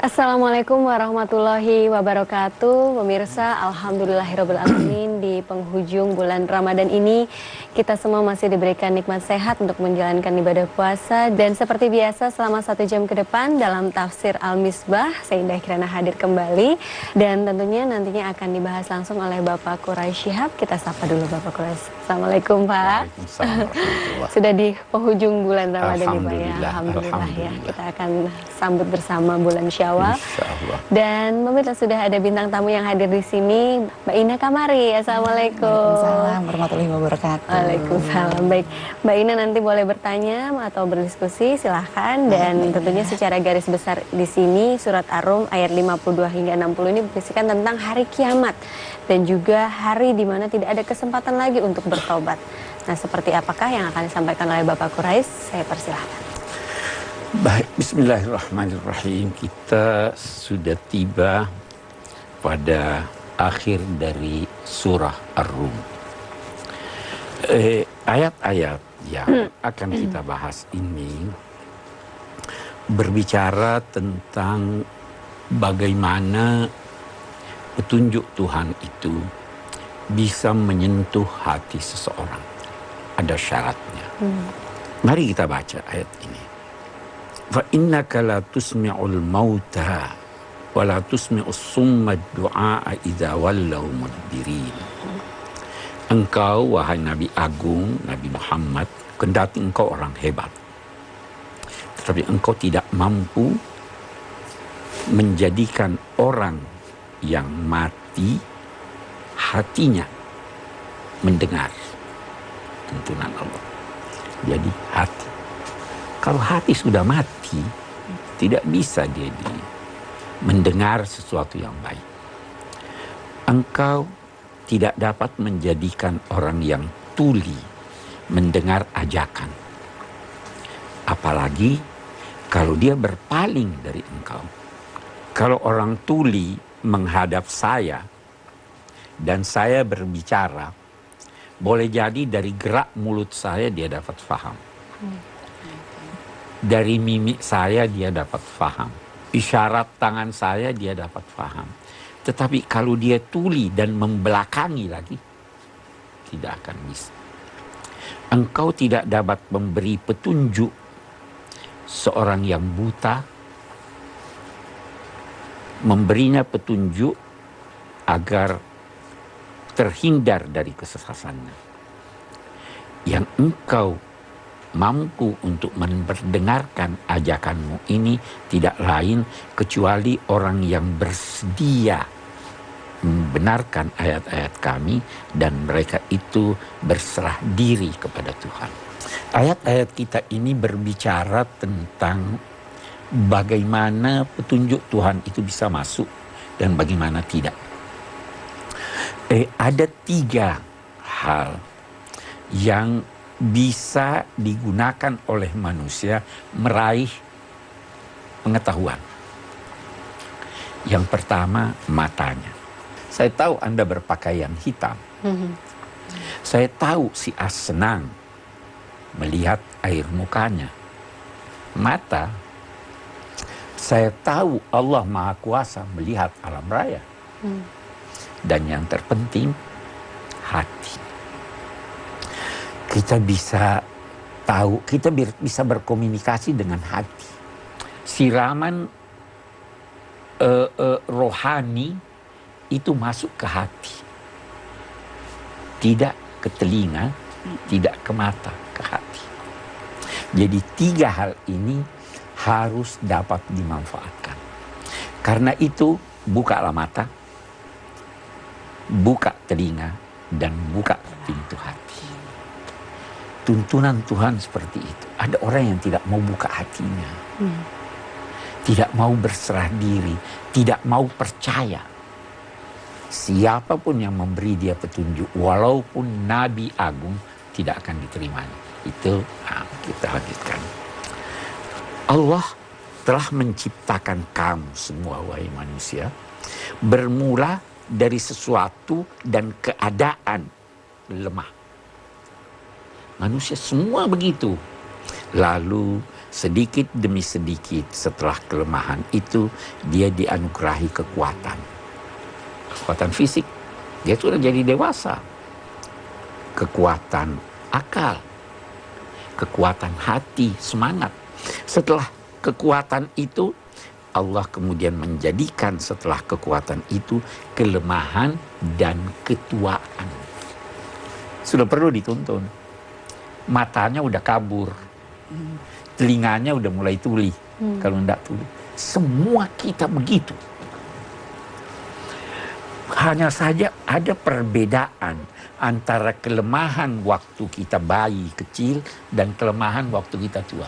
Assalamualaikum warahmatullahi wabarakatuh. Pemirsa, alhamdulillahirabbil alamin, di penghujung bulan Ramadan ini kita semua masih diberikan nikmat sehat untuk menjalankan ibadah puasa, dan seperti biasa selama 1 jam ke depan dalam tafsir Al-Misbah saya Indah Kirana hadir kembali, dan tentunya nantinya akan dibahas langsung oleh Bapak Quraisy Shihab. Kita sapa dulu Bapak Quraisy. Assalamualaikum Pak. Waalaikumsalam warahmatullahi. Sudah di penghujung bulan Ramadan nih Pak ya. Alhamdulillah. Ya. Kita akan sambut bersama bulan Syawal. Insyaallah. Dan pemirsa, sudah ada bintang tamu yang hadir di sini, Mbak Ina Kamari. Assalamualaikum. Waalaikumsalam warahmatullahi wabarakatuh. Waalaikumsalam. Baik, Mbak Ina nanti boleh bertanya atau berdiskusi, silahkan. Dan tentunya secara garis besar di sini surat Ar-Rum ayat 52 hingga 60 ini berisikan tentang hari kiamat dan juga hari di mana tidak ada kesempatan lagi untuk bertobat. Nah, seperti apakah yang akan disampaikan oleh Bapak Quraisy? Saya persilahkan. Baik, bismillahirrahmanirrahim. Kita sudah tiba pada akhir dari surah Ar-Rum. Ayat-ayat yang akan kita bahas ini berbicara tentang bagaimana petunjuk Tuhan itu bisa menyentuh hati seseorang. Ada syaratnya. Mari kita baca ayat ini. Fa innaka la tusmi'ul mauta wa la tusmi'us summa du'a idza wallaw mudbirin. Engkau wahai Nabi Agung, Nabi Muhammad, kendati engkau orang hebat, tetapi engkau tidak mampu menjadikan orang yang mati hatinya mendengar tuntunan Allah. Jadi hati. Kalau hati sudah mati, tidak bisa dia mendengar sesuatu yang baik. Engkau tidak dapat menjadikan orang yang tuli mendengar ajakan. Apalagi kalau dia berpaling dari engkau. Kalau orang tuli menghadap saya dan saya berbicara, boleh jadi dari gerak mulut saya dia dapat faham. Dari mimik saya dia dapat faham. Isyarat tangan saya dia dapat faham. Tetapi kalau dia tuli dan membelakangi lagi, tidak akan bisa. Engkau tidak dapat memberi petunjuk seorang yang buta, memberinya petunjuk agar terhindar dari kesesatan. Yang engkau mampu untuk mendengarkan ajakanmu ini tidak lain kecuali orang yang bersedia membenarkan ayat-ayat kami dan mereka itu berserah diri kepada Tuhan. Ayat-ayat kita ini berbicara tentang bagaimana petunjuk Tuhan itu bisa masuk dan bagaimana tidak. Ada 3 hal yang bisa digunakan oleh manusia meraih pengetahuan. Yang pertama, matanya. Saya tahu Anda berpakaian hitam. Saya tahu si A senang melihat air mukanya. Mata. Saya tahu Allah Maha Kuasa melihat alam raya. Dan yang terpenting, hati. Kita bisa tahu, kita bisa berkomunikasi dengan hati. Siraman rohani itu masuk ke hati. Tidak ke telinga, tidak ke mata, ke hati. Jadi 3 hal ini harus dapat dimanfaatkan. Karena itu, bukalah mata, buka telinga, dan buka pintu hati. Tuntunan Tuhan seperti itu. Ada orang yang tidak mau buka hatinya. Tidak mau berserah diri. Tidak mau percaya. Siapapun yang memberi dia petunjuk, walaupun Nabi Agung, tidak akan diterimanya. Itu kita lanjutkan. Allah telah menciptakan kamu semua, wahai manusia, bermula dari sesuatu dan keadaan lemah. Manusia semua begitu. Lalu sedikit demi sedikit setelah kelemahan itu dia dianugerahi kekuatan. Kekuatan fisik, dia sudah jadi dewasa. Kekuatan akal, kekuatan hati, semangat. Setelah kekuatan itu, Allah kemudian menjadikan setelah kekuatan itu kelemahan dan ketuaan. Sudah perlu dituntun. Matanya udah kabur, telinganya udah mulai tuli. Kalau enggak tuli, semua kita begitu. Hanya saja ada perbedaan antara kelemahan waktu kita bayi kecil dan kelemahan waktu kita tua.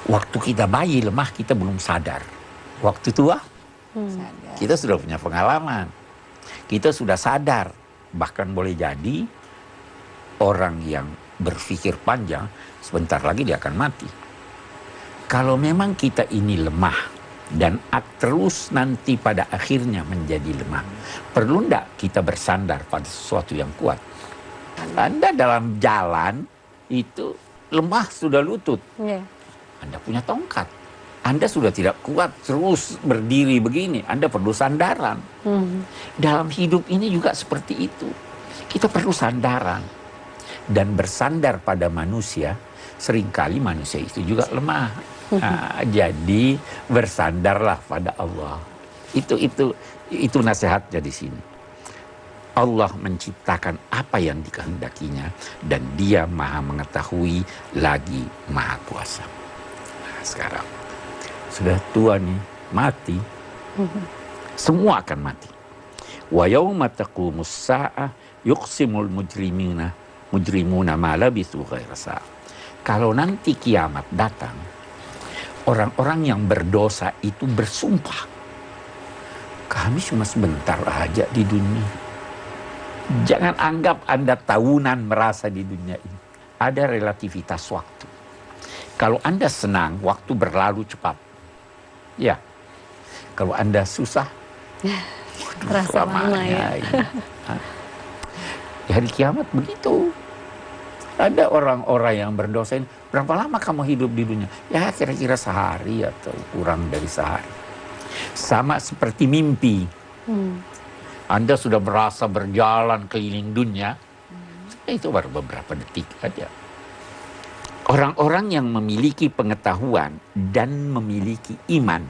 Waktu kita bayi lemah, kita belum sadar. Waktu tua, kita sudah punya pengalaman. Kita sudah sadar. Bahkan boleh jadi orang yang berpikir panjang, sebentar lagi dia akan mati. Kalau memang kita ini lemah dan terus nanti pada akhirnya menjadi lemah, perlu enggak kita bersandar pada sesuatu yang kuat? Anda dalam jalan itu lemah sudah lutut. Anda punya tongkat. Anda sudah tidak kuat terus berdiri begini. Anda perlu sandaran. Dalam hidup ini juga seperti itu. Kita perlu sandaran. Dan bersandar pada manusia, seringkali manusia itu juga lemah. Nah, jadi bersandarlah pada Allah. Itu nasihatnya di sini. Allah menciptakan apa yang dikehendakinya dan Dia Maha Mengetahui lagi Maha Kuasa. Nah, sekarang sudah tua nih, mati. Semua akan mati. Wa yauma taqumus saa'ah yuqsimul mujrimuna ma labithu ghaira sa'a. Kalau nanti kiamat datang, orang-orang yang berdosa itu bersumpah, kami cuma sebentar aja di dunia. Jangan anggap Anda tahunan merasa di dunia ini. Ada relativitas waktu. Kalau Anda senang, waktu berlalu cepat. Ya. Kalau Anda susah, terasa lama ya. Di hari kiamat begitu. Ada orang-orang yang berdosa, berapa lama kamu hidup di dunia? Ya kira-kira sehari atau kurang dari sehari. Sama seperti mimpi. Anda sudah merasa berjalan keliling dunia, itu baru beberapa detik aja. Orang-orang yang memiliki pengetahuan dan memiliki iman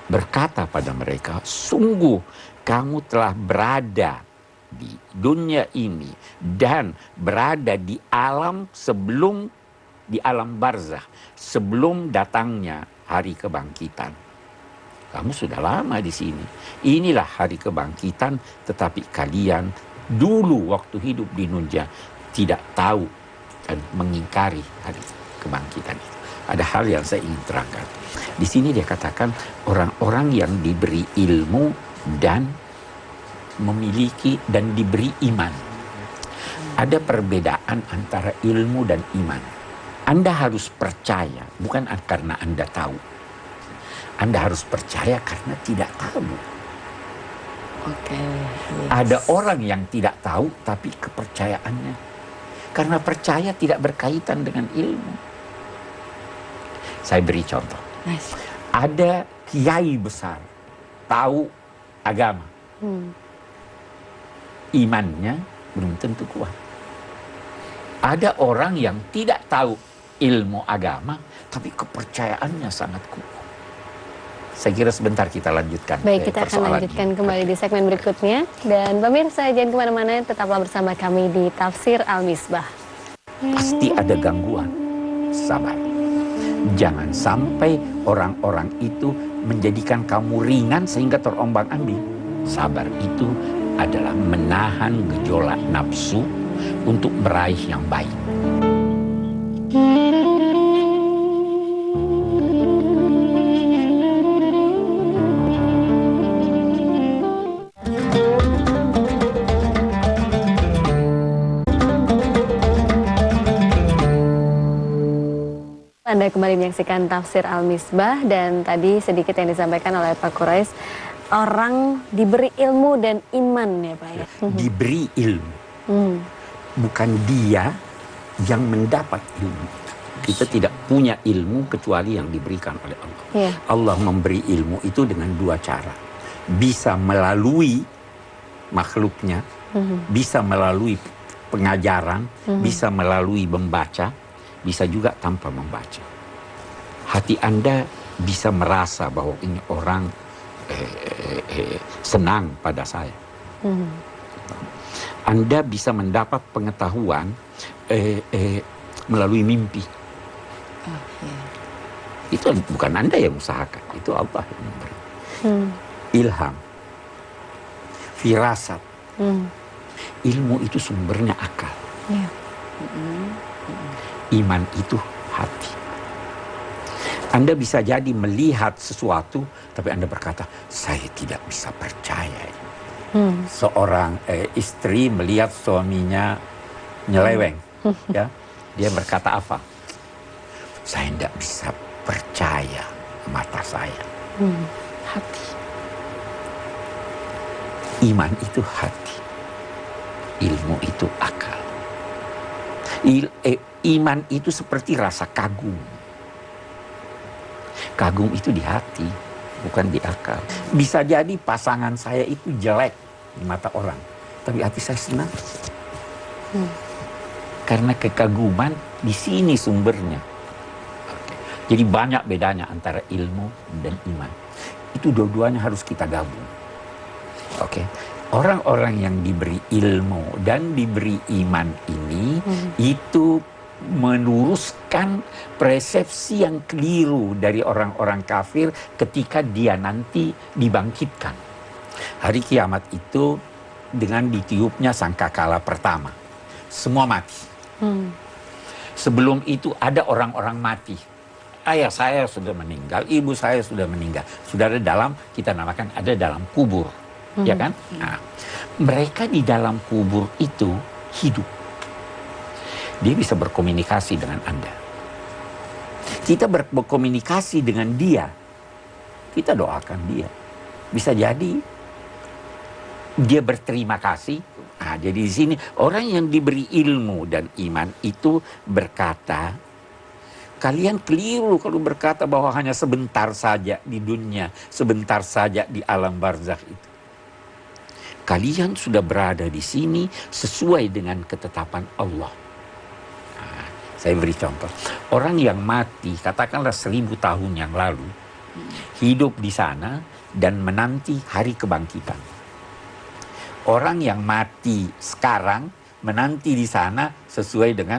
berkata pada mereka, sungguh kamu telah berada di dunia ini dan berada di alam barzakh sebelum datangnya hari kebangkitan. Kamu sudah lama di sini. Inilah hari kebangkitan, tetapi kalian dulu waktu hidup di dunia tidak tahu dan mengingkari hari kebangkitan itu. Ada hal yang saya ingin terangkan. Di sini dia katakan orang-orang yang diberi ilmu dan memiliki dan diberi iman. Ada perbedaan antara ilmu dan iman. Anda harus percaya bukan karena Anda tahu. Anda harus percaya karena tidak tahu. Ada orang yang tidak tahu tapi kepercayaannya karena percaya tidak berkaitan dengan ilmu. Saya beri contoh. Ada kiai besar tahu agama. Imannya belum tentu kuat. Ada orang yang tidak tahu ilmu agama, tapi kepercayaannya sangat kuat. Saya kira sebentar kita lanjutkan. Baik, kita akan lanjutkan kembali di segmen berikutnya. Dan pemirsa, jangan kemana-mana, tetaplah bersama kami di Tafsir Al-Misbah. Pasti ada gangguan, sabar. Jangan sampai orang-orang itu menjadikan kamu ringan sehingga terombang-ambing. Sabar itu adalah menahan gejolak nafsu untuk meraih yang baik. Anda kembali menyaksikan Tafsir Al-Misbah dan tadi sedikit yang disampaikan oleh Pak Quraish, orang diberi ilmu dan iman ya Pak ya. Diberi ilmu. Bukan dia yang mendapat ilmu. Kita tidak punya ilmu kecuali yang diberikan oleh Allah. Iya. Allah memberi ilmu itu dengan dua cara. Bisa melalui makhluknya, bisa melalui pengajaran, bisa melalui membaca, bisa juga tanpa membaca. Hati Anda bisa merasa bahwa ini orang senang pada saya. Anda bisa mendapat pengetahuan melalui mimpi. Itu bukan Anda yang usahakan, itu Allah yang memberi. Ilham, firasat, ilmu itu sumbernya akal. Iya. Iman itu hati. Anda bisa jadi melihat sesuatu, tapi Anda berkata, saya tidak bisa percaya. Seorang istri melihat suaminya nyeleweng, ya, dia berkata apa? Saya tidak bisa percaya mata saya. Hati. Iman itu hati, ilmu itu akal. Iman itu seperti rasa kagum. Kagum itu di hati, bukan di akal. Bisa jadi pasangan saya itu jelek di mata orang, tapi hati saya senang. Karena kekaguman di sini sumbernya. Jadi banyak bedanya antara ilmu dan iman. Itu dua-duanya harus kita gabung. Oke. Orang-orang yang diberi ilmu dan diberi iman ini itu meluruskan persepsi yang keliru dari orang-orang kafir ketika dia nanti dibangkitkan. Hari kiamat itu dengan ditiupnya sangkakala pertama. Semua mati. Sebelum itu ada orang-orang mati. Ayah saya sudah meninggal, ibu saya sudah meninggal. Sudah ada dalam, kita namakan ada dalam kubur. Ya kan? Nah, mereka di dalam kubur itu hidup. Dia bisa berkomunikasi dengan Anda. Kita berkomunikasi dengan dia. Kita doakan dia. Bisa jadi dia berterima kasih. Nah, jadi di sini orang yang diberi ilmu dan iman itu berkata, kalian keliru kalau berkata bahwa hanya sebentar saja di dunia, sebentar saja di alam barzakh itu. Kalian sudah berada di sini sesuai dengan ketetapan Allah. Nah, saya beri contoh. Orang yang mati, katakanlah 1000 tahun yang lalu, hidup di sana dan menanti hari kebangkitan. Orang yang mati sekarang menanti di sana sesuai dengan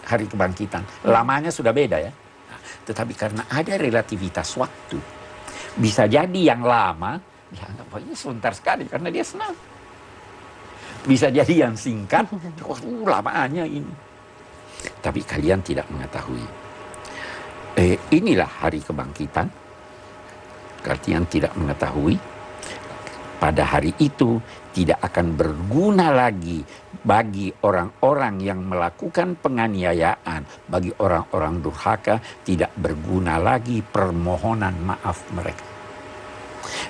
hari kebangkitan. Lamanya sudah beda ya. Nah, tetapi karena ada relativitas waktu, bisa jadi yang lama dianggap ini sebentar sekali karena dia senang. Bisa jadi yang singkat, lamanya ini. Tapi kalian tidak mengetahui. Inilah hari kebangkitan. Kalian tidak mengetahui. Pada hari itu tidak akan berguna lagi bagi orang-orang yang melakukan penganiayaan, bagi orang-orang durhaka tidak berguna lagi permohonan maaf mereka.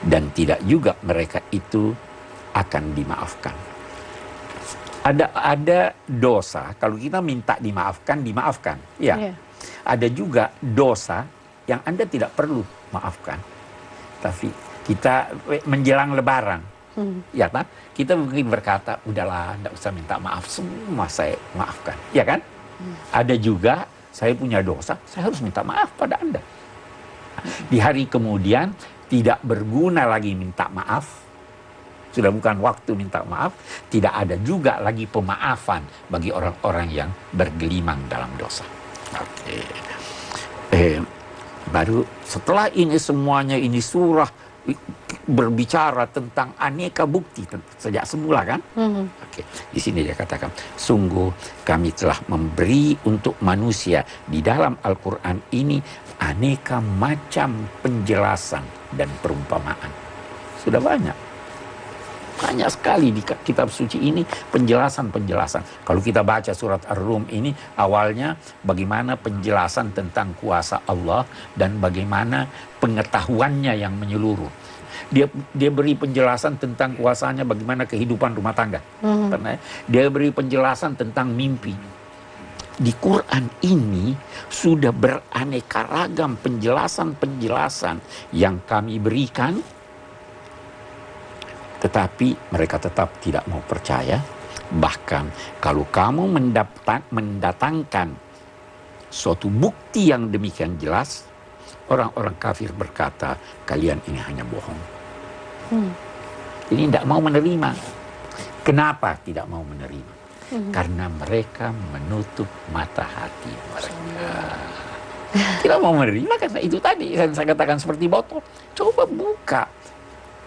Dan tidak juga mereka itu akan dimaafkan. Ada dosa, kalau kita minta dimaafkan, dimaafkan. Ya. Yeah. Ada juga dosa yang Anda tidak perlu maafkan. Tapi kita menjelang lebaran, ya kan? Kita mungkin berkata, udahlah, tidak usah minta maaf, semua saya maafkan. Ya kan? Ada juga, saya punya dosa, saya harus minta maaf pada Anda. Di hari kemudian, tidak berguna lagi minta maaf. Sudah bukan waktu minta maaf. Tidak ada juga lagi pemaafan bagi orang-orang yang bergelimang dalam dosa. Oke. Baru setelah ini semuanya, ini surah berbicara tentang aneka bukti sejak semula kan? Oke. Di sini dia katakan, sungguh kami telah memberi untuk manusia di dalam Al-Quran ini aneka macam penjelasan dan perumpamaan. Sudah banyak sekali di kitab suci ini penjelasan-penjelasan. Kalau kita baca surat Ar-Rum ini, awalnya bagaimana penjelasan tentang kuasa Allah dan bagaimana pengetahuannya yang menyeluruh. Dia beri penjelasan tentang kuasanya bagaimana kehidupan rumah tangga. Karena dia beri penjelasan tentang mimpi. Di Quran ini sudah beraneka ragam penjelasan-penjelasan yang kami berikan, tetapi mereka tetap tidak mau percaya. Bahkan kalau kamu mendatangkan suatu bukti yang demikian jelas, orang-orang kafir berkata, kalian ini hanya bohong. Ini tidak mau menerima. Kenapa tidak mau menerima? Karena mereka menutup mata hati mereka. Tidak mau menerima karena itu tadi saya katakan seperti botol. Coba buka.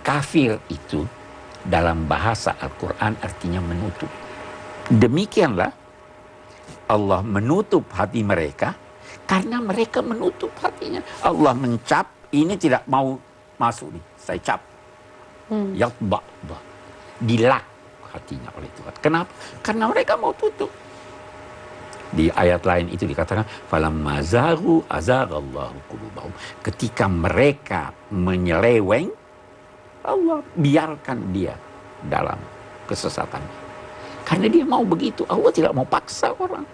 Kafir itu dalam bahasa Al-Quran artinya menutup. Demikianlah Allah menutup hati mereka karena mereka menutup hatinya. Allah mencap, ini tidak mau masuk nih, saya cap. Yatba, dilak hatinya oleh Tuhan. Kenapa? Karena mereka mau tutup. Di ayat lain itu dikatakan, falamma zaghu azaghallahu qulubahum. Ketika mereka menyeleweng, Allah biarkan dia dalam kesesatannya. Karena dia mau begitu, Allah tidak mau paksa orang.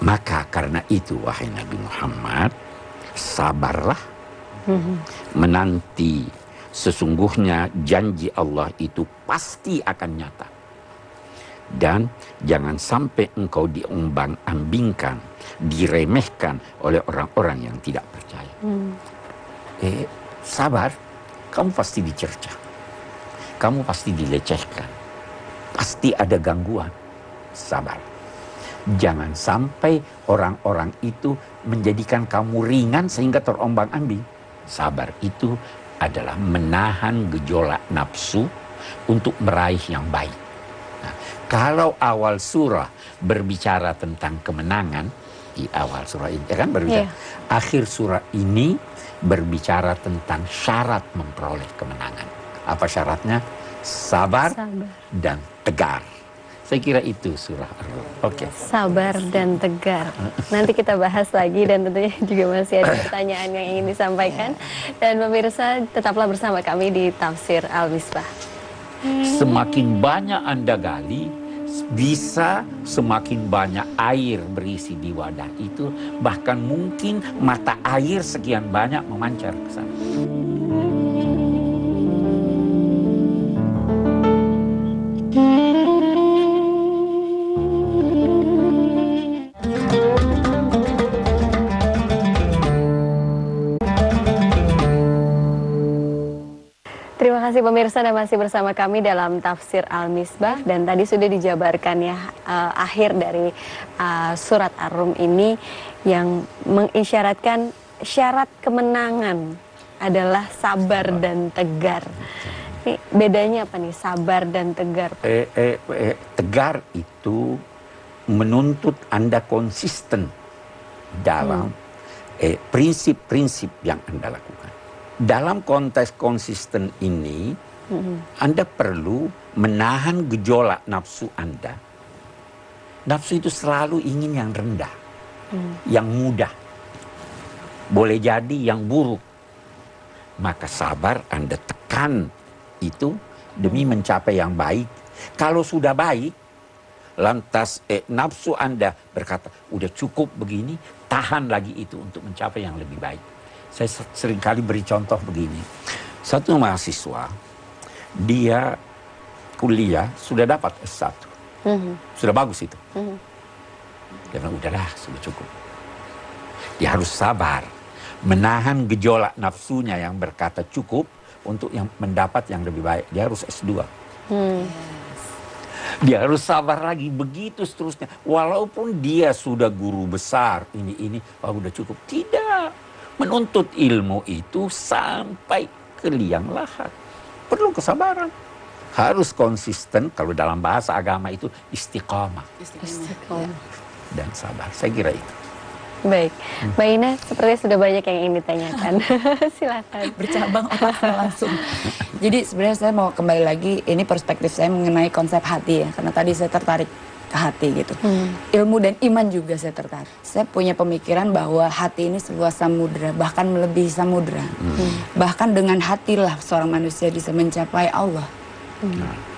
Maka karena itu, wahai Nabi Muhammad, sabarlah, menanti sesungguhnya janji Allah itu pasti akan nyata. Dan jangan sampai engkau diombang-ambingkan, diremehkan oleh orang-orang yang tidak percaya. Sabar, kamu pasti dicerca. Kamu pasti dilecehkan. Pasti ada gangguan. Sabar. Jangan sampai orang-orang itu menjadikan kamu ringan sehingga terombang-ambing. Sabar itu adalah menahan gejolak nafsu untuk meraih yang baik. Nah, kalau awal surah berbicara tentang kemenangan, di awal surah ini kan berbicara, akhir surah ini berbicara tentang syarat memperoleh kemenangan. Apa syaratnya? Sabar. Dan tegar. Saya kira itu surah Ar-Rum. Oke. Sabar dan tegar. Nanti kita bahas lagi dan tentunya juga masih ada pertanyaan yang ingin disampaikan. Dan pemirsa tetaplah bersama kami di Tafsir Al-Misbah. Semakin banyak Anda gali, bisa semakin banyak air berisi di wadah itu. Bahkan mungkin mata air sekian banyak memancar ke sana. Terima kasih pemirsa, dan masih bersama kami dalam Tafsir Al-Misbah. Dan tadi sudah dijabarkan ya akhir dari surat Ar-Rum ini yang mengisyaratkan syarat kemenangan adalah sabar dan tegar. Ini bedanya apa nih sabar dan tegar? Tegar itu menuntut Anda konsisten dalam prinsip-prinsip yang Anda lakukan. Dalam konteks konsisten ini, Anda perlu menahan gejolak nafsu Anda. Nafsu itu selalu ingin yang rendah, yang mudah. Boleh jadi yang buruk. Maka sabar, Anda tekan itu demi mencapai yang baik. Kalau sudah baik, lantas nafsu Anda berkata, udah cukup begini, tahan lagi itu untuk mencapai yang lebih baik. Saya seringkali beri contoh begini. Satu mahasiswa, dia kuliah sudah dapat S1. Sudah bagus itu. Dia bilang, udahlah, sudah cukup. Dia harus sabar. Menahan gejolak nafsunya yang berkata cukup untuk yang mendapat yang lebih baik. Dia harus S2. Dia harus sabar lagi, begitu seterusnya. Walaupun dia sudah guru besar, ini, udah cukup. Tidak. Menuntut ilmu itu sampai ke liang lahat. Perlu kesabaran. Harus konsisten, kalau dalam bahasa agama itu istiqamah. Dan sabar, saya kira itu. Baik, Mbak Ina, sepertinya sudah banyak yang ingin ditanyakan. Silakan. Bercabang otaknya langsung. Jadi sebenarnya saya mau kembali lagi, ini perspektif saya mengenai konsep hati ya. Karena tadi saya tertarik ke hati gitu. Ilmu dan iman juga saya tertarik. Saya punya pemikiran bahwa hati ini sebuah samudra, bahkan melebihi samudra. Bahkan dengan hatilah seorang manusia bisa mencapai Allah.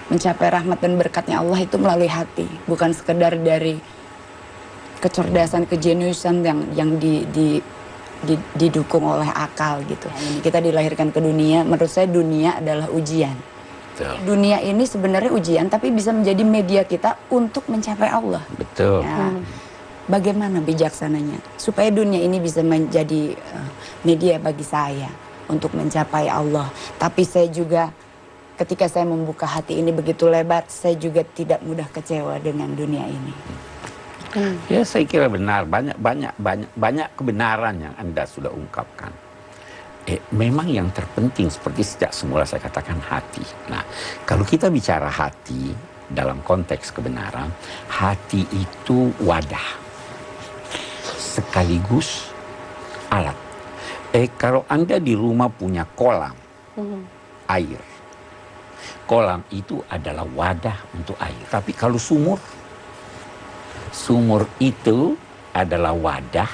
Mencapai rahmat dan berkatnya Allah itu melalui hati. Bukan sekedar dari kecerdasan, kejeniusan yang didukung oleh akal gitu. Ini kita dilahirkan ke dunia, menurut saya dunia adalah ujian. Betul. Dunia ini sebenarnya ujian, tapi bisa menjadi media kita untuk mencapai Allah. Betul. Ya. Bagaimana bijaksananya supaya dunia ini bisa menjadi media bagi saya untuk mencapai Allah. Tapi saya juga ketika saya membuka hati ini begitu lebar, saya juga tidak mudah kecewa dengan dunia ini. Ya, saya kira benar, banyak kebenaran yang Anda sudah ungkapkan. Memang yang terpenting seperti sejak semula saya katakan hati. Nah, kalau kita bicara hati dalam konteks kebenaran, hati itu wadah sekaligus alat. Kalau Anda di rumah punya kolam air, kolam itu adalah wadah untuk air. Tapi kalau sumur itu adalah wadah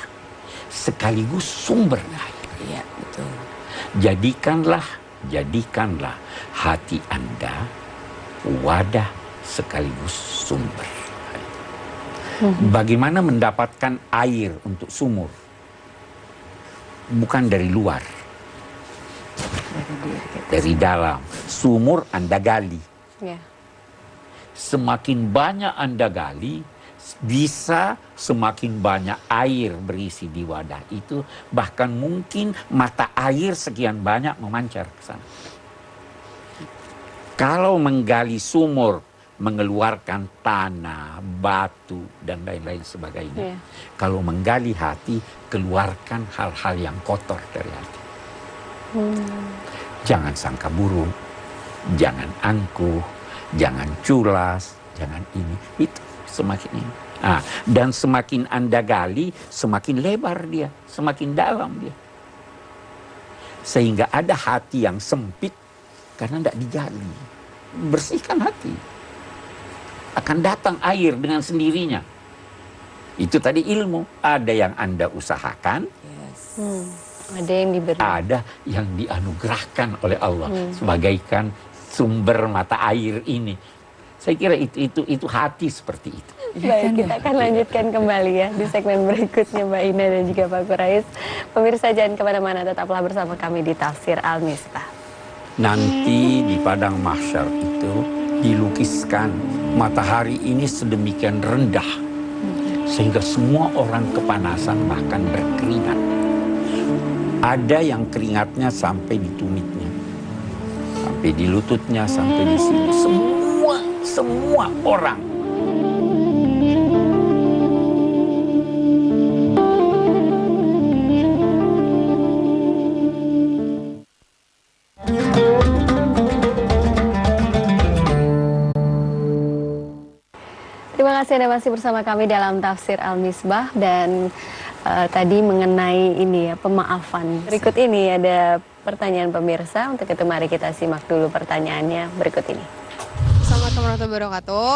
sekaligus sumber air. Iya, betul. Jadikanlah hati Anda wadah sekaligus sumber. Bagaimana mendapatkan air untuk sumur? Bukan dari luar, dari dalam. Sumur Anda gali. Ya. Semakin banyak Anda gali, bisa semakin banyak air berisi di wadah itu. Bahkan mungkin mata air sekian banyak memancar ke sana. Kalau menggali sumur, mengeluarkan tanah, batu, dan lain-lain sebagainya. Kalau menggali hati, keluarkan hal-hal yang kotor dari hati. Jangan sangka buruk, jangan angkuh, jangan culas, jangan ini. Itu semakin ini. Dan semakin Anda gali, semakin lebar dia, semakin dalam dia. Sehingga ada hati yang sempit karena tidak digali. Bersihkan hati. Akan datang air dengan sendirinya. Itu tadi ilmu. Ada yang Anda usahakan. Yes. Ada yang diberi. Ada yang dianugerahkan oleh Allah. Sebagaikan sumber mata air ini. Saya kira itu hati seperti itu. Baik, kita akan lanjutkan kembali ya di segmen berikutnya Mbak Ina dan juga Pak Quraish. Pemirsa jangan kemana-mana, tetaplah bersama kami di Tafsir Al-Misbah. Nanti di padang mahsyar itu dilukiskan matahari ini sedemikian rendah sehingga semua orang kepanasan bahkan berkeringat. Ada yang keringatnya sampai di tumitnya, sampai di lututnya, sampai di sini. Semua orang. Terima kasih Anda masih bersama kami dalam Tafsir Al-Misbah dan tadi mengenai ini ya, pemaafan. Berikut ini ada pertanyaan pemirsa, untuk itu mari kita simak dulu pertanyaannya berikut ini. Assalamualaikum warahmatullahi wabarakatuh.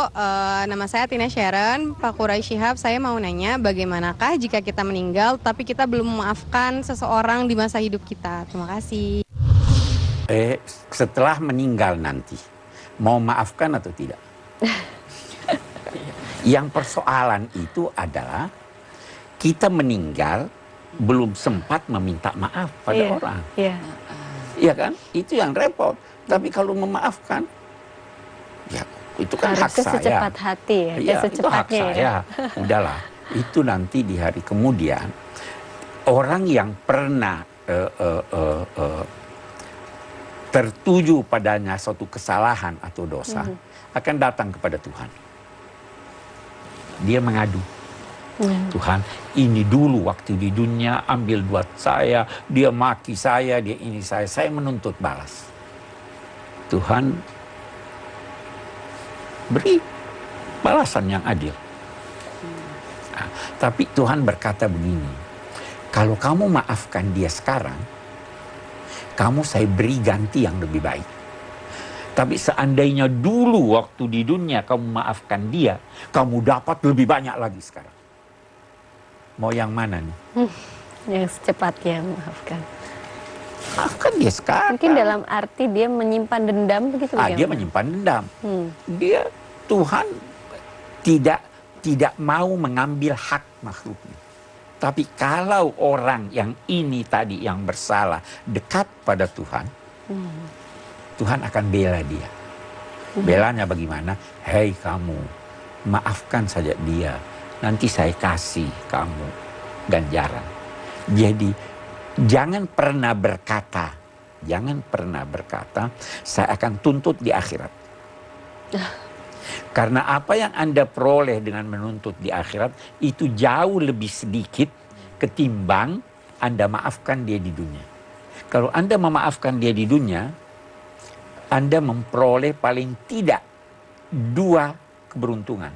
Nama saya Tina Sharon, Pak Quraish Shihab. Saya mau nanya bagaimanakah jika kita meninggal tapi kita belum memaafkan seseorang di masa hidup kita? Terima kasih. Setelah meninggal nanti, mau maafkan atau tidak? Yang persoalan itu adalah kita meninggal belum sempat meminta maaf pada orang. Iya kan? Itu yang repot. Tapi kalau memaafkan, ya itu kan hak saya. Secepat hati ya, ya itu hak saya. Ya. Udahlah, itu nanti di hari kemudian orang yang pernah tertuju padanya suatu kesalahan atau dosa akan datang kepada Tuhan. Dia mengadu. Tuhan, ini dulu waktu di dunia ambil buat saya, dia maki saya, dia ini saya menuntut balas. Tuhan beri balasan yang adil. Nah, tapi Tuhan berkata begini, kalau kamu maafkan dia sekarang, kamu saya beri ganti yang lebih baik. Tapi seandainya dulu waktu di dunia kamu maafkan dia, kamu dapat lebih banyak lagi sekarang. Mau yang mana nih? Yang secepatnya maafkan. Maafkan dia sekarang. Mungkin dalam arti dia menyimpan dendam begitu. Dia menyimpan dendam. Dia Tuhan tidak mau mengambil hak makhluknya. Tapi kalau orang yang ini tadi yang bersalah dekat pada Tuhan, Tuhan akan bela dia. Belanya bagaimana? Hei kamu, maafkan saja dia. Nanti saya kasih kamu ganjaran. Jadi jangan pernah berkata, saya akan tuntut di akhirat. Karena apa yang Anda peroleh dengan menuntut di akhirat itu jauh lebih sedikit ketimbang Anda maafkan dia di dunia. Kalau Anda memaafkan dia di dunia, Anda memperoleh paling tidak 2 keberuntungan.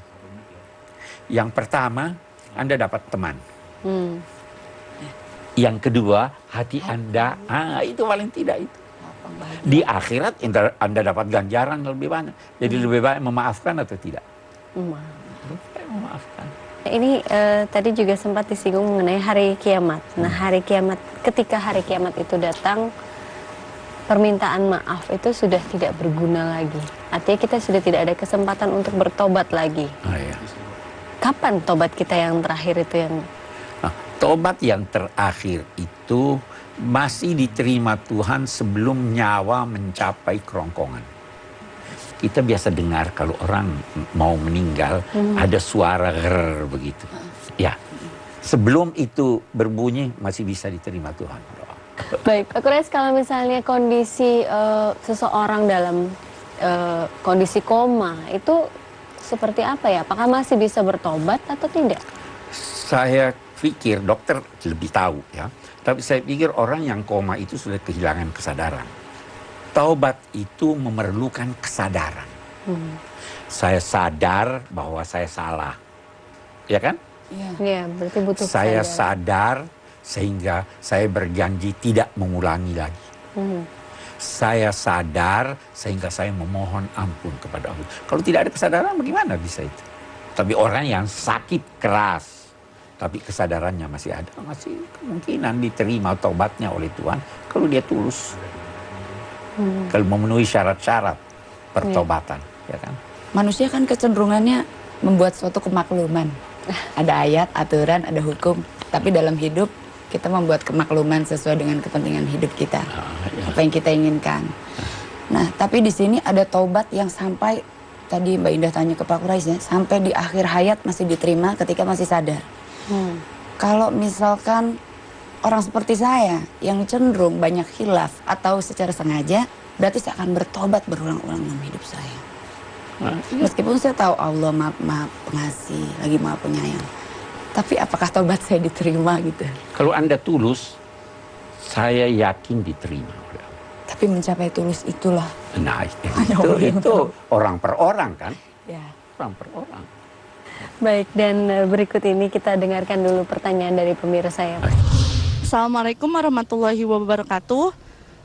Yang pertama, Anda dapat teman. Yang kedua, hati Anda, itu paling tidak itu. Di akhirat Anda dapat ganjaran lebih banyak. Jadi lebih baik memaafkan atau tidak? Memaafkan. Ini tadi juga sempat disinggung mengenai hari kiamat. Nah, hari kiamat, ketika hari kiamat itu datang, permintaan maaf itu sudah tidak berguna lagi. Artinya kita sudah tidak ada kesempatan untuk bertobat lagi. Iya. Kapan tobat kita yang terakhir itu yang... Tobat yang terakhir itu masih diterima Tuhan sebelum nyawa mencapai kerongkongan. Kita biasa dengar kalau orang mau meninggal ada suara ger begitu. Ya, sebelum itu berbunyi masih bisa diterima Tuhan. Baik, Pak Quraish, kalau misalnya kondisi seseorang dalam kondisi koma itu seperti apa ya? Apakah masih bisa bertobat atau tidak? Saya pikir dokter lebih tahu ya. Tapi saya pikir orang yang koma itu sudah kehilangan kesadaran. Taubat itu memerlukan kesadaran. Saya sadar bahwa saya salah. Ya kan? Iya, berarti butuh Saya kesadaran. sadar sehingga saya berjanji tidak mengulangi lagi. Saya sadar sehingga saya memohon ampun kepada Allah. Kalau tidak ada kesadaran bagaimana bisa itu? Tapi orang yang sakit keras tapi kesadarannya masih ada, masih kemungkinan diterima taubatnya oleh Tuhan kalau dia tulus. Kalau memenuhi syarat-syarat pertobatan, ya kan? Manusia kan kecenderungannya membuat suatu kemakluman. Ada ayat, aturan, ada hukum. Tapi dalam hidup kita membuat kemakluman sesuai dengan kepentingan hidup kita. Apa yang kita inginkan. Nah, tapi di sini ada taubat yang sampai, tadi Mbak Indah tanya ke Pak Quraish ya, sampai di akhir hayat masih diterima ketika masih sadar. Kalau misalkan orang seperti saya yang cenderung banyak khilaf atau secara sengaja, berarti saya akan bertobat berulang-ulang dalam hidup saya. Meskipun saya tahu Allah maha pengasih, lagi maha penyayang. Tapi apakah tobat saya diterima gitu? Kalau Anda tulus, saya yakin diterima. Tapi mencapai tulus itulah. Nah, itu orang per orang kan? Ya. Orang per orang. Baik, dan berikut ini kita dengarkan dulu pertanyaan dari pemirsa ya, Pak. Assalamualaikum warahmatullahi wabarakatuh.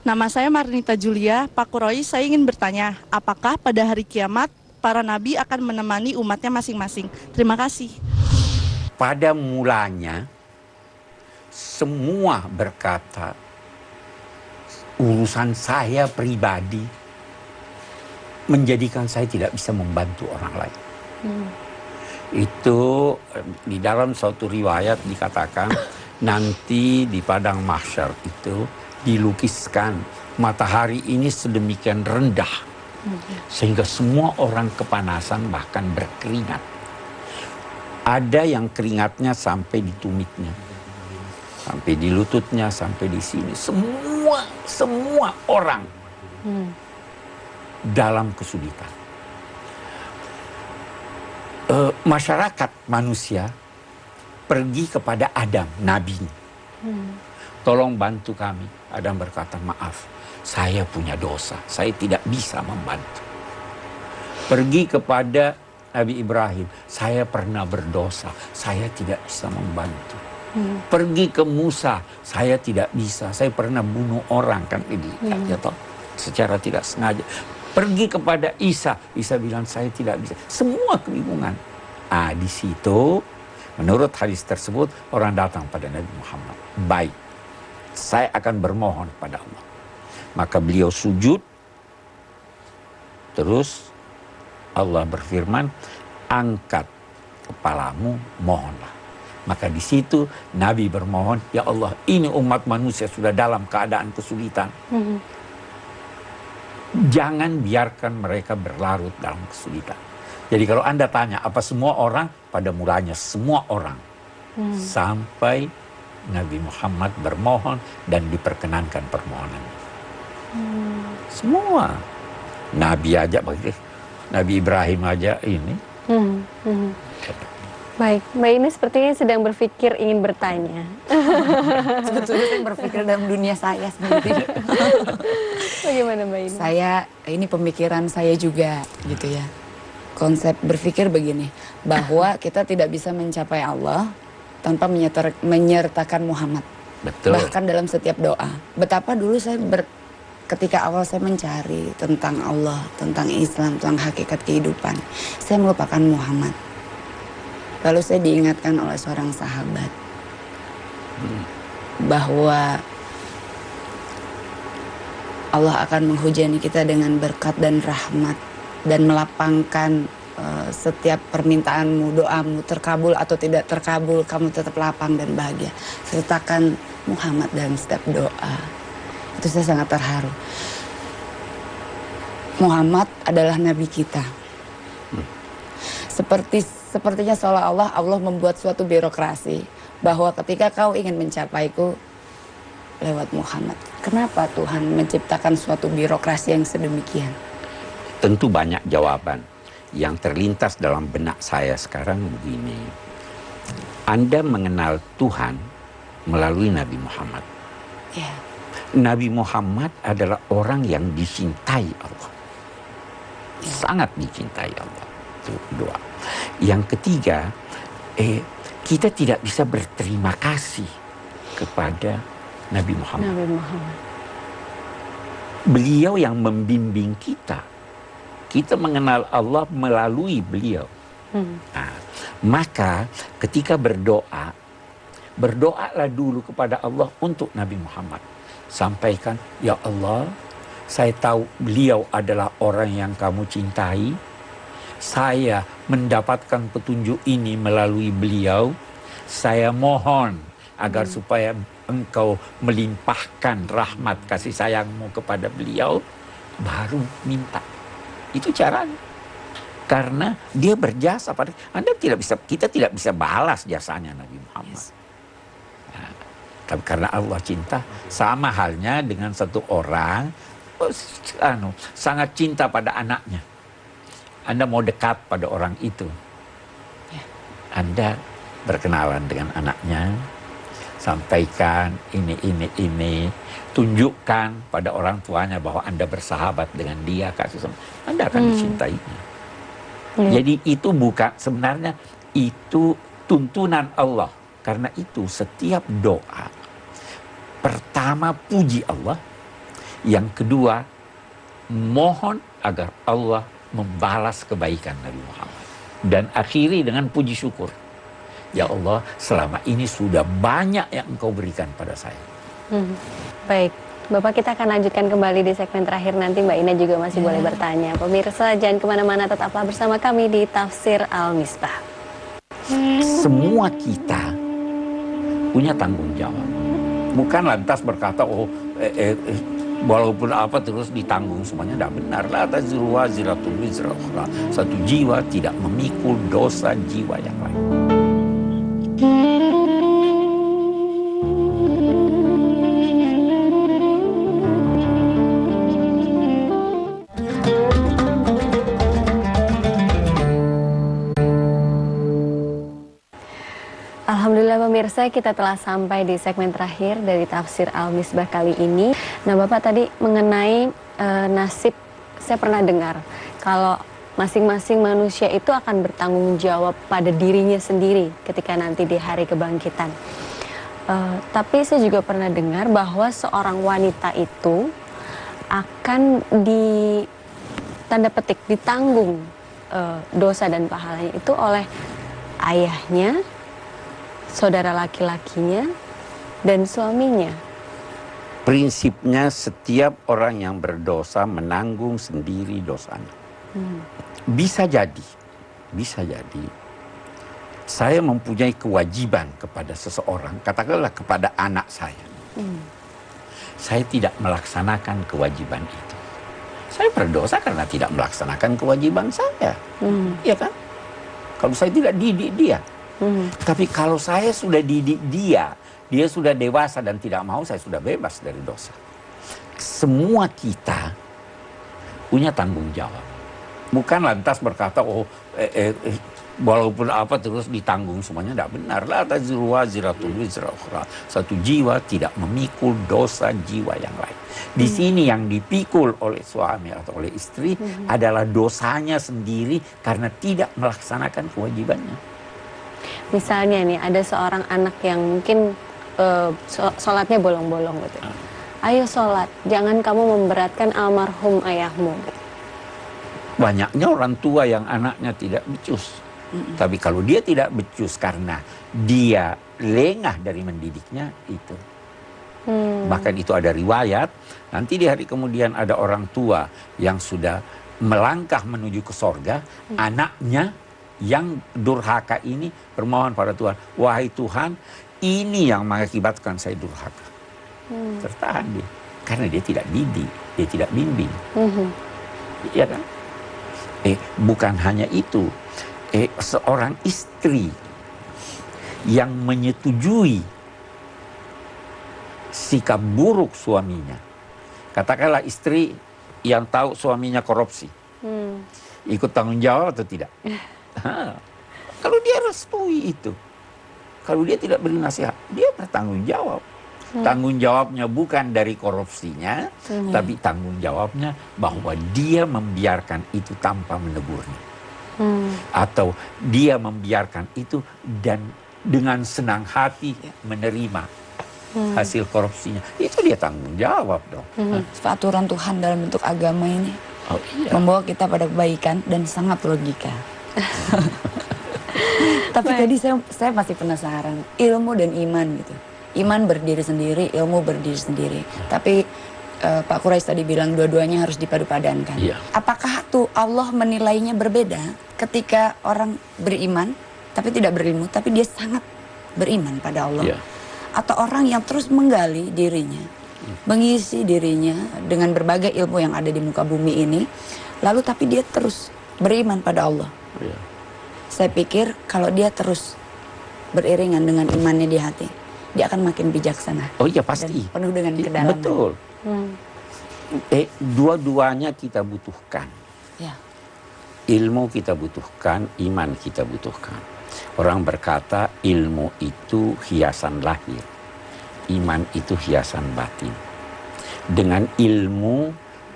Nama saya Marnita Julia. Pak Quraish, saya ingin bertanya, apakah pada hari kiamat para nabi akan menemani umatnya masing-masing? Terima kasih. Pada mulanya, semua berkata, urusan saya pribadi menjadikan saya tidak bisa membantu orang lain. Itu di dalam suatu riwayat dikatakan nanti di padang mahsyar itu dilukiskan matahari ini sedemikian rendah sehingga semua orang kepanasan bahkan berkeringat. Ada yang keringatnya sampai di tumitnya, sampai di lututnya, sampai di sini. Semua orang dalam kesulitan. Masyarakat manusia pergi kepada Adam, nabi. Tolong bantu kami. Adam berkata, maaf, saya punya dosa, saya tidak bisa membantu. Pergi kepada Nabi Ibrahim, saya pernah berdosa, saya tidak bisa membantu. Pergi ke Musa, saya tidak bisa, saya pernah bunuh orang kan ini, ya toh, secara tidak sengaja. Pergi kepada Isa, Isa bilang saya tidak bisa. Semua kebingungan. Di situ, menurut hadis tersebut, orang datang pada Nabi Muhammad. Baik, saya akan bermohon pada Allah. Maka beliau sujud, terus Allah berfirman, angkat kepalamu, mohonlah. Maka di situ Nabi bermohon, ya Allah, ini umat manusia sudah dalam keadaan kesulitan. Jangan biarkan mereka berlarut dalam kesulitan. Jadi kalau Anda tanya, apa semua orang? Pada mulanya semua orang. Sampai Nabi Muhammad bermohon dan diperkenankan permohonan. Semua. Nabi aja, Nabi Ibrahim aja ini. Baik, Mbak Ines sepertinya sedang berpikir ingin bertanya. Sebetulnya saya berpikir dalam dunia saya sendiri. Bagaimana Mbak Ines? Ini pemikiran saya juga gitu ya. Konsep berpikir begini, bahwa kita tidak bisa mencapai Allah tanpa menyertakan Muhammad. Betul. Bahkan dalam setiap doa. Betapa dulu saya ketika awal saya mencari tentang Allah, tentang Islam, tentang hakikat kehidupan, saya melupakan Muhammad. Lalu saya diingatkan oleh seorang sahabat bahwa Allah akan menghujani kita dengan berkat dan rahmat dan melapangkan setiap permintaanmu, doamu terkabul atau tidak terkabul, kamu tetap lapang dan bahagia. Sertakan Muhammad dalam setiap doa. Itu saya sangat terharu. Muhammad adalah nabi kita. Sepertinya seolah-olah Allah membuat suatu birokrasi bahwa ketika kau ingin mencapaiku lewat Muhammad. Kenapa Tuhan menciptakan suatu birokrasi yang sedemikian? Tentu banyak jawaban. Yang terlintas dalam benak saya sekarang begini. Anda mengenal Tuhan melalui Nabi Muhammad. Ya. Nabi Muhammad adalah orang yang dicintai Allah. Sangat dicintai Allah. Itu kedua. Yang ketiga, kita tidak bisa berterima kasih kepada Nabi Muhammad. Nabi Muhammad. Beliau yang membimbing kita. Kita mengenal Allah melalui beliau. Nah, maka ketika berdoa, berdoalah dulu kepada Allah untuk Nabi Muhammad. Sampaikan, ya Allah, saya tahu beliau adalah orang yang kamu cintai. Saya mendapatkan petunjuk ini melalui beliau. Saya mohon agar supaya engkau melimpahkan rahmat kasih sayangmu kepada beliau. Baru minta. Itu caranya. Karena dia berjasa pada kita tidak bisa balas jasanya Nabi Muhammad. Nah, tapi karena Allah cinta, sama halnya dengan satu orang sangat cinta pada anaknya. Anda mau dekat pada orang itu. Anda berkenalan dengan anaknya, sampaikan ini, tunjukkan pada orang tuanya bahwa Anda bersahabat dengan dia, kasih sama, Anda akan dicintainya. Jadi itu bukan, sebenarnya itu tuntunan Allah. Karena itu setiap doa, pertama puji Allah, yang kedua mohon agar Allah membalas kebaikan Nabi Muhammad. Dan akhiri dengan puji syukur. Ya Allah, selama ini sudah banyak yang Engkau berikan pada saya. Baik, Bapak, kita akan lanjutkan kembali di segmen terakhir nanti. Mbak Ina juga masih boleh bertanya. Pemirsa, jangan kemana-mana, tetaplah bersama kami di Tafsir Al-Misbah. Semua kita punya tanggung jawab. Bukan lantas berkata, walaupun apa terus ditanggung semuanya. Tidak benar. La taziru waziratun wizra ukhra. Satu jiwa tidak memikul dosa jiwa yang lain. Alhamdulillah pemirsa, kita telah sampai di segmen terakhir dari Tafsir Al-Misbah kali ini. Nah, Bapak tadi mengenai nasib, saya pernah dengar kalau masing-masing manusia itu akan bertanggung jawab pada dirinya sendiri ketika nanti di hari kebangkitan. Tapi saya juga pernah dengar bahwa seorang wanita itu akan tanda petik ditanggung dosa dan pahalanya itu oleh ayahnya, saudara laki-lakinya, dan suaminya. Prinsipnya setiap orang yang berdosa menanggung sendiri dosanya. Bisa jadi saya mempunyai kewajiban kepada seseorang, katakanlah kepada anak saya. Saya tidak melaksanakan kewajiban itu. Saya berdosa karena tidak melaksanakan kewajiban saya. Iya kan? Kalau saya tidak didik dia. Tapi kalau saya sudah didik dia sudah dewasa dan tidak mau, saya sudah bebas dari dosa. Semua kita punya tanggung jawab. Bukan lantas berkata, walaupun apa terus ditanggung semuanya, tidak benar. La taziru waziratun wizra ukhra. Satu jiwa tidak memikul dosa jiwa yang lain. Di sini yang dipikul oleh suami atau oleh istri adalah dosanya sendiri karena tidak melaksanakan kewajibannya. Misalnya nih, ada seorang anak yang mungkin sholatnya bolong-bolong gitu. Ayo sholat, jangan kamu memberatkan almarhum ayahmu. Banyaknya orang tua yang anaknya tidak becus. Tapi kalau dia tidak becus karena dia lengah dari mendidiknya, itu. Bahkan itu ada riwayat, nanti di hari kemudian ada orang tua yang sudah melangkah menuju ke sorga, anaknya yang durhaka ini bermohon pada Tuhan, wahai Tuhan, ini yang mengakibatkan saya durhaka. Tertahan dia, karena dia tidak didik, dia tidak bimbing. Iya kan? Bukan hanya itu, seorang istri yang menyetujui sikap buruk suaminya, katakanlah istri yang tahu suaminya korupsi, ikut tanggung jawab atau tidak? Kalau dia restui itu, kalau dia tidak beri nasihat, dia bertanggung jawab. Tanggung jawabnya bukan dari korupsinya, tapi tanggung jawabnya bahwa dia membiarkan itu tanpa menegurnya. Atau dia membiarkan itu dan dengan senang hati menerima hasil korupsinya. Itu dia tanggung jawab dong. Aturan Tuhan dalam bentuk agama ini membawa kita pada kebaikan dan sangat logika. Tapi tadi saya masih penasaran, ilmu dan iman gitu. Iman berdiri sendiri, ilmu berdiri sendiri. Tapi Pak Quraisy tadi bilang dua-duanya harus dipadu-padankan. Apakah tuh Allah menilainya berbeda ketika orang beriman tapi tidak berilmu, tapi dia sangat beriman pada Allah? Atau orang yang terus menggali dirinya, mengisi dirinya dengan berbagai ilmu yang ada di muka bumi ini, lalu tapi dia terus beriman pada Allah? Saya pikir kalau dia terus beriringan dengan imannya di hati, dia akan makin bijaksana. Oh iya pasti. Dan penuh dengan kedalaman. Betul. Dua-duanya kita butuhkan. Ilmu kita butuhkan, iman kita butuhkan. Orang berkata ilmu itu hiasan lahir, iman itu hiasan batin. Dengan ilmu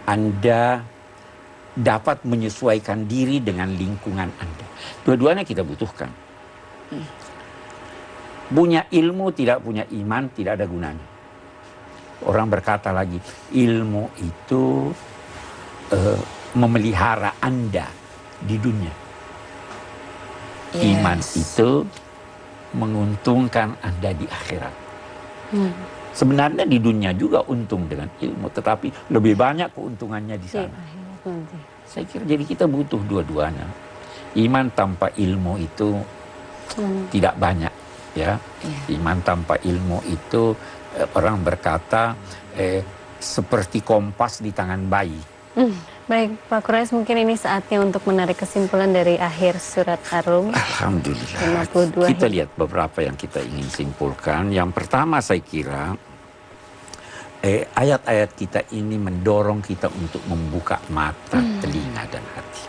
Anda dapat menyesuaikan diri dengan lingkungan Anda. Dua-duanya kita butuhkan. Punya ilmu tidak punya iman tidak ada gunanya. Orang berkata lagi, ilmu itu memelihara Anda di dunia. Iman itu menguntungkan Anda di akhirat. Sebenarnya di dunia juga untung dengan ilmu, tetapi lebih banyak keuntungannya di sana. Saya kira jadi kita butuh dua-duanya. Iman tanpa ilmu itu tidak banyak. Iman tanpa ilmu itu orang berkata seperti kompas di tangan bayi. Baik, Pak Quraisy, mungkin ini saatnya untuk menarik kesimpulan dari akhir surat Ar-Rum. Alhamdulillah. 52. Kita lihat beberapa yang kita ingin simpulkan. Yang pertama saya kira ayat-ayat kita ini mendorong kita untuk membuka mata, telinga, dan hati.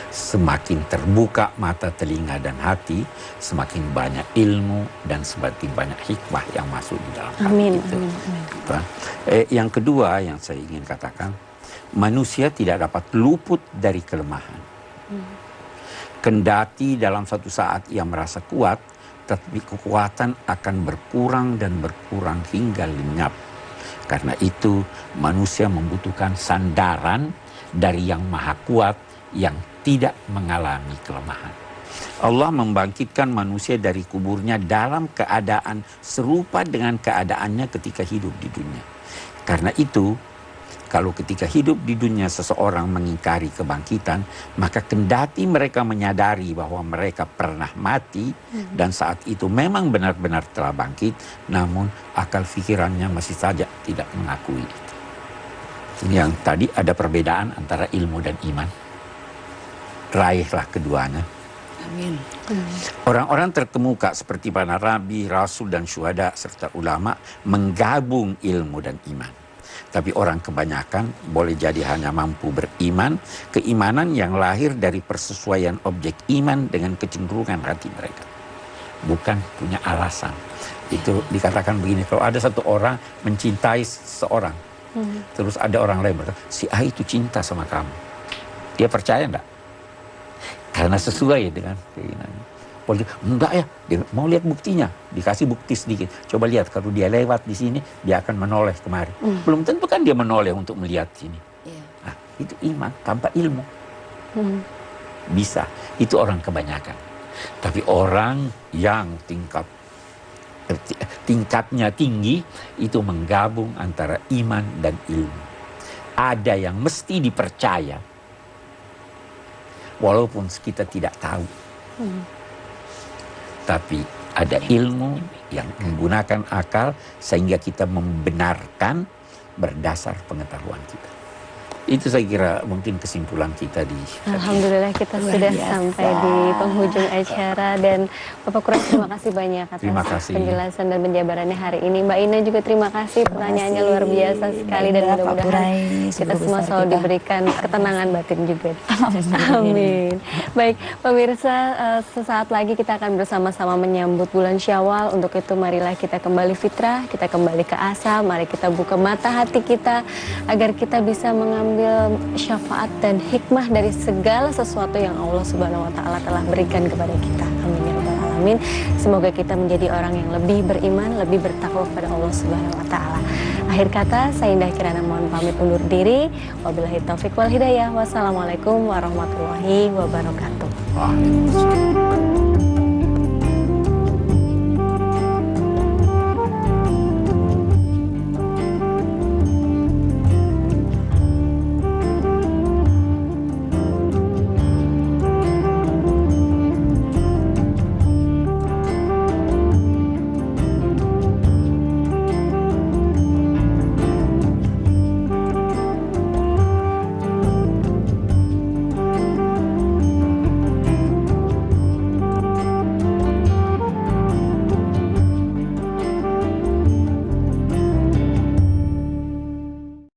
Semakin terbuka mata, telinga, dan hati, semakin banyak ilmu dan semakin banyak hikmah yang masuk di dalam hati itu. Yang kedua yang saya ingin katakan, manusia tidak dapat luput dari kelemahan. Kendati dalam suatu saat ia merasa kuat, tetapi kekuatan akan berkurang dan berkurang hingga lenyap. Karena itu manusia membutuhkan sandaran dari yang maha kuat yang tidak mengalami kelemahan. Allah membangkitkan manusia dari kuburnya dalam keadaan serupa dengan keadaannya ketika hidup di dunia. Karena itu Kalau ketika hidup di dunia seseorang mengingkari kebangkitan, maka kendati mereka menyadari bahwa mereka pernah mati dan saat itu memang benar-benar telah bangkit, namun akal pikirannya masih saja tidak mengakui itu. Ini yang tadi ada perbedaan antara ilmu dan iman. Raihlah keduanya. Amin. Orang-orang terkemuka seperti para nabi, rasul dan syuhada serta ulama menggabung ilmu dan iman. Tapi orang kebanyakan boleh jadi hanya mampu beriman, keimanan yang lahir dari persesuaian objek iman dengan kecenderungan hati mereka. Bukan punya alasan. Itu dikatakan begini, kalau ada satu orang mencintai seseorang, terus ada orang lain berkata, si A itu cinta sama kamu. Dia percaya enggak? Karena sesuai dengan keinginannya. Enggak ya, dia mau lihat buktinya, dikasih bukti sedikit. Coba lihat kalau dia lewat di sini, dia akan menoleh kemari. Belum tentu kan dia menoleh untuk melihat sini. Nah, itu iman tanpa ilmu. Bisa, itu orang kebanyakan. Tapi orang yang tingkatnya tinggi, itu menggabung antara iman dan ilmu. Ada yang mesti dipercaya, walaupun kita tidak tahu. Tapi ada ilmu yang menggunakan akal sehingga kita membenarkan berdasar pengetahuan kita. Itu saya kira mungkin kesimpulan kita di Alhamdulillah kita sudah sampai di penghujung acara dan Bapak Quraish terima kasih banyak atas penjelasan dan penjabarannya hari ini. Mbak Ina juga terima kasih, pertanyaannya luar biasa sekali dan mudah-mudahan kita semua selalu diberikan ketenangan batin juga. Amin. Baik pemirsa, sesaat lagi kita akan bersama-sama menyambut bulan Syawal. Untuk itu marilah kita kembali fitrah, kita kembali ke asal, mari kita buka mata hati kita agar kita bisa mengambil syafaat dan hikmah dari segala sesuatu yang Allah Subhanahu wa taala telah berikan kepada kita. Amin ya rabbal alamin. Semoga kita menjadi orang yang lebih beriman, lebih bertakwa kepada Allah Subhanahu wa taala. Akhir kata, saya Indah Kirana mohon pamit undur diri. Wabillahi taufik wal hidayah. Wassalamualaikum warahmatullahi wabarakatuh. Waalaikumsalam.